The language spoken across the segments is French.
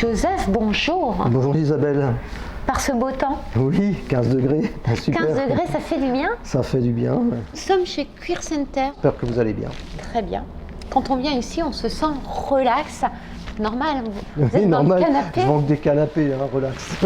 Joseph, bonjour. Bonjour Isabelle. Par ce beau temps. Oui, 15 degrés. Super. 15 degrés, ça fait du bien. Ça fait du bien. Nous sommes chez Cuir Center. J'espère que vous allez bien. Très bien. Quand on vient ici, on se sent relax. Normal, vous êtes Oui, dans normal. le canapé. Je manque des canapés, hein, relax.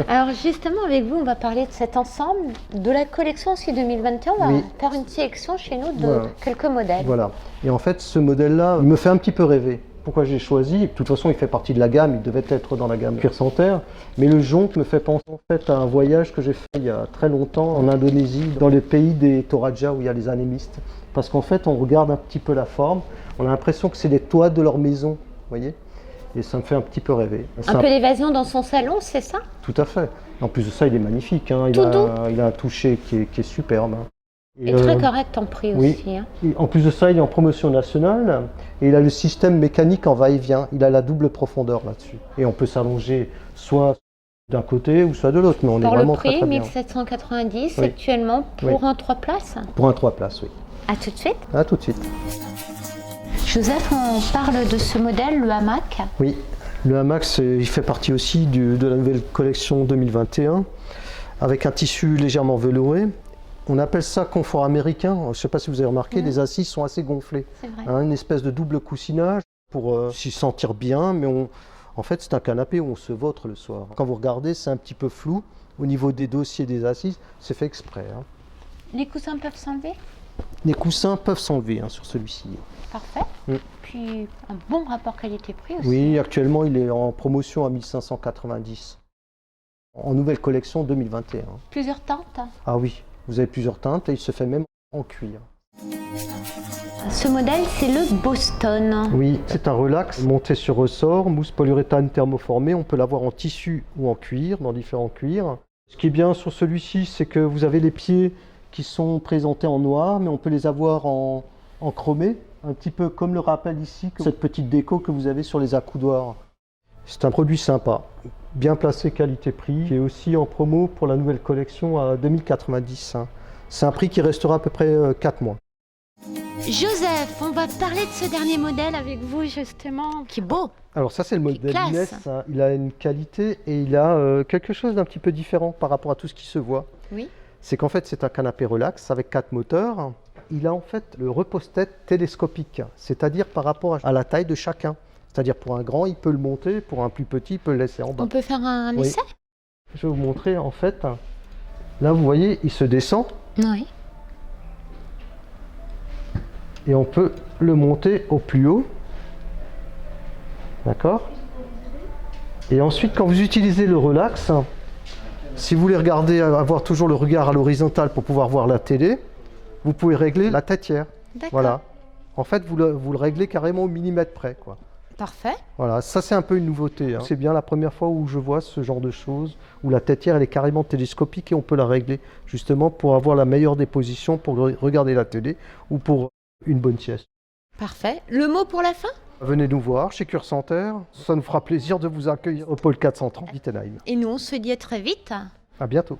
Alors justement, avec vous, on va parler de cet ensemble, de la collection aussi 2021. On va Oui. faire une sélection chez nous de Voilà. quelques modèles. Voilà. Et en fait, ce modèle-là, il me fait un petit peu rêver. Pourquoi j'ai choisi? De toute façon, il fait partie de la gamme, il devait être dans la gamme Cuir Center. Mais le jonc me fait penser en fait à un voyage que j'ai fait il y a très longtemps en Indonésie, dans le pays des Toraja où il y a les animistes. Parce qu'en fait, on regarde un petit peu la forme, on a l'impression que c'est les toits de leur maison, vous voyez? Et ça me fait un petit peu rêver. Un peu l'évasion dans son salon, c'est ça? Tout à fait. En plus de ça, il est magnifique. Hein. Il a un toucher qui est superbe. Hein. Et très correct en prix oui. aussi. Hein. En plus de ça, il est en promotion nationale et il a le système mécanique en va-et-vient. Il a la double profondeur là-dessus. Et on peut s'allonger soit d'un côté ou soit de l'autre. Mais on est vraiment très bien. Pour le prix, 1790 oui. actuellement pour un 3 places. Pour un 3 places, oui. À tout de suite. À tout de suite. Joseph, on parle de ce modèle, le hamac. Oui, le hamac, il fait partie aussi de la nouvelle collection 2021 avec un tissu légèrement velouré. On appelle ça confort américain. Je ne sais pas si vous avez remarqué, les assises sont assez gonflées. C'est vrai. Hein, une espèce de double coussinage pour s'y sentir bien, mais en fait c'est un canapé où on se vautre le soir. Quand vous regardez, c'est un petit peu flou au niveau des dossiers des assises, c'est fait exprès. Hein. Les coussins peuvent s'enlever? Les coussins peuvent s'enlever sur celui-ci. Parfait. Puis un bon rapport qualité-prix aussi. Oui, actuellement il est en promotion à 1590. En nouvelle collection 2021. Plusieurs teintes? Ah oui, vous avez plusieurs teintes et il se fait même en cuir. Ce modèle, c'est le Boston. Oui, c'est un relax monté sur ressort, mousse polyuréthane thermoformée. On peut l'avoir en tissu ou en cuir, dans différents cuirs. Ce qui est bien sur celui-ci, c'est que vous avez les pieds qui sont présentés en noir, mais on peut les avoir en chromé, un petit peu comme le rappelle ici, cette petite déco que vous avez sur les accoudoirs. C'est un produit sympa, bien placé qualité-prix, qui est aussi en promo pour la nouvelle collection à 2090. C'est un prix qui restera à peu près 4 mois. Joseph, on va parler de ce dernier modèle avec vous justement, qui est beau. Alors ça c'est le modèle classe. Inès, il a une qualité et il a quelque chose d'un petit peu différent par rapport à tout ce qui se voit. Oui. C'est qu'en fait c'est un canapé relax avec 4 moteurs. Il a en fait le repose-tête télescopique, c'est-à-dire par rapport à la taille de chacun. C'est-à-dire pour un grand, il peut le monter, pour un plus petit, il peut le laisser en bas. On peut faire un essai? Je vais vous montrer en fait. Là vous voyez, il se descend. Oui. Et on peut le monter au plus haut. D'accord? Et ensuite, quand vous utilisez le relax, si vous voulez regarder, avoir toujours le regard à l'horizontale pour pouvoir voir la télé, vous pouvez régler la têtière. D'accord. Voilà. En fait, vous le réglez carrément au millimètre près, quoi. Parfait. Voilà, ça c'est un peu une nouveauté. Hein. C'est bien la première fois où je vois ce genre de choses, où la têtière elle est carrément télescopique et on peut la régler justement pour avoir la meilleure des positions pour regarder la télé ou pour une bonne sieste. Parfait. Le mot pour la fin? Venez nous voir chez Cuir Center, ça nous fera plaisir de vous accueillir au pôle 430 Wittenheim. Et nous, on se dit à très vite. À bientôt.